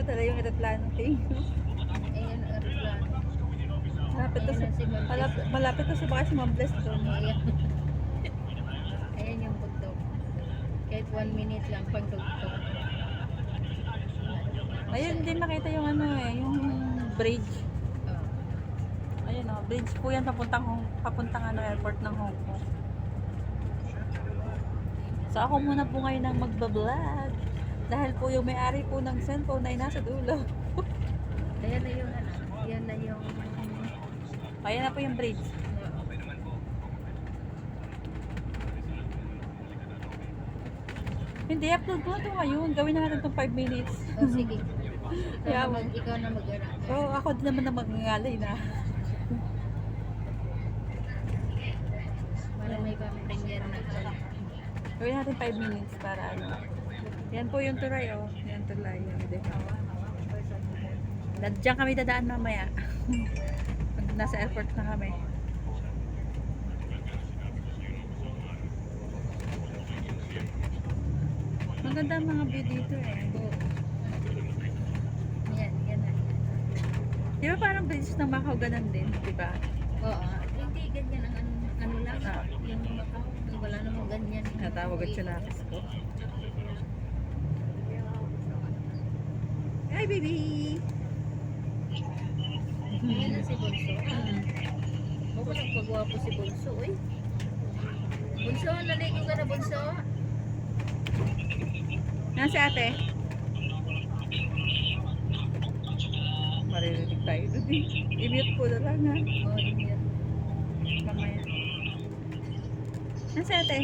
tala yung aeroplano king. Ayan, aeroplano. Malapit to Ayan sa, na si Ma'am Bless. malapit to sa baka si Ma'am Bless doon. Ayan. Ayan yung bundok. Kahit 1 minute lang pag dugtong. Ayun, hindi makita yung ano eh, yung bridge. Oh. Ayun oh, bridge po yan papuntang ano, airport ng Hong Kong. So ako muna po ngayon ang magbablog. Dahil po yung may-ari po ng cellphone ay nasa dulo. Ayan na yung ano. Yan na yung Ayan na po yung bridge. Hindi, upload ko na ito ngayon. Gawin na natin itong 5 minutes. Oh, sige. Yeah, Ikaw na mag-ara. Oo, ako din naman na magngalay na. Para may pang-premiere na ka. Gawin natin 5 minutes para ano. Yan po yung tulay oh. Yan tulay. Yan din. Diyan kami dadaan mamaya. Pag nasa airport na kami. Maganda ang mga view dito eh. Yan, yan na. Di ba parang bridge ng Macau ganun din? Di ba? Oo. Hindi ganyan ang ano lang. Yung Macau. Wala namang ganyan. Natawag at sinakis ko. Hi baby! Ayan na si Bunso. Baka nagpagwapo si Bunso, uy. Bunso, naligo ka na, Bunso? Yan si ate. Maririnig tayo doon eh. I-mute ko na lang ha. Oo, yun. Mamaya. Yan si ate.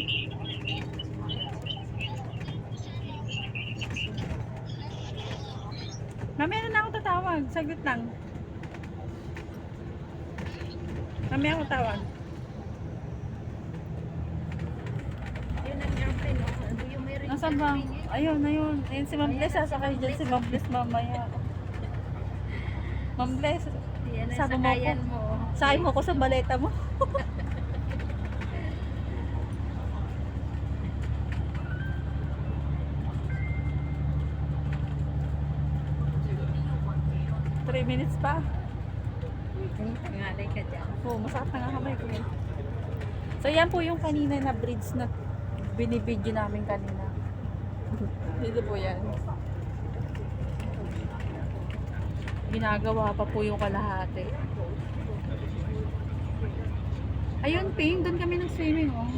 Mamaya na ako tatawag. Saglit lang. Mamaya ako tawag. Yun ang airplane, no? Ano yung meron Nasaan ba? Ayun, ayun. Ayun si Ma'am Bless. Sasakay dyan si Ma'am Bless mamaya. Ma'am Bless. Yan ang Sabi mo sakayan ko. mo. Sakay mo ko sa baleta mo. Three minutes pa. Ngalay ka dyan. Oo, masakit na nga kamay ko eh. So yan po yung kanina na bridge na binibidyo namin kanina. Dito po yan. Ginagawa pa po yung kalahati. Ayun, Ping, doon kami ng swimming oh.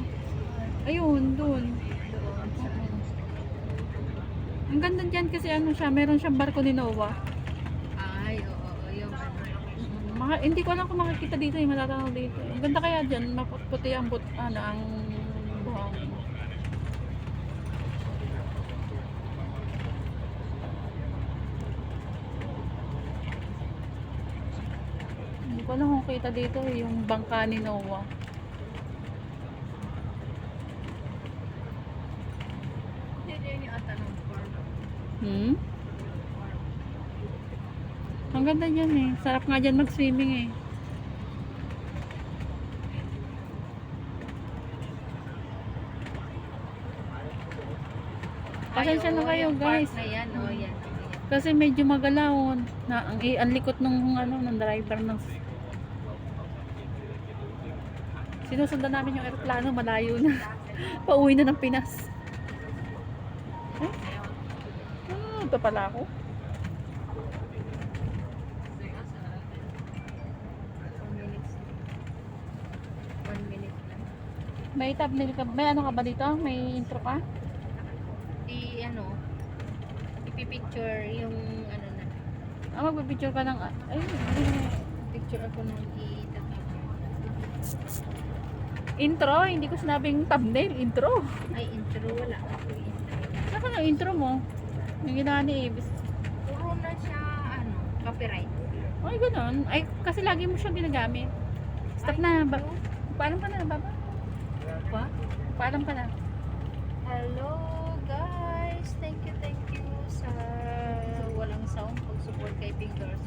Ayun, doon. Ang ganda dyan kasi ano siya, meron siyang barko ni Noah. Ay, oo, yung ano. Hindi ko alam kung makikita dito, matatanaw dito. Ang ganda kaya dyan, maputi ang ang buhangin. Hindi ko alam kung kita dito, yung bangka ni Noah. Hindi yun yung ata ng farm. Ang ganda dyan eh. Sarap nga dyan mag-swimming eh. Pasensya na kayo guys. Na yan, oh, yan. Kasi medyo magalaw na ang likot ng ano ng driver ng sinusundan namin yung eroplano, malayo na. Pauwi na ng Pinas. Ito pala ako. 1 minute lang. May thumbnail ka, may ano ka ba dito? May intro ka? Ano, ipipicture yung ano na. Magpipicture ka ng Picture ako ng intro, hindi ko sinabing thumbnail, intro. Ay, intro, wala ako intro. Saka ng intro mo? Yung ginawa ni Ibis. Puro na siya, ano, copyright. Ay, ganun. Ay, kasi lagi mo siya ginagamit. Stop na. Paalam ka na, baba. Pa? Paalam ka na. Hello guys, thank you sa walang sound pag support kay Pink Doors.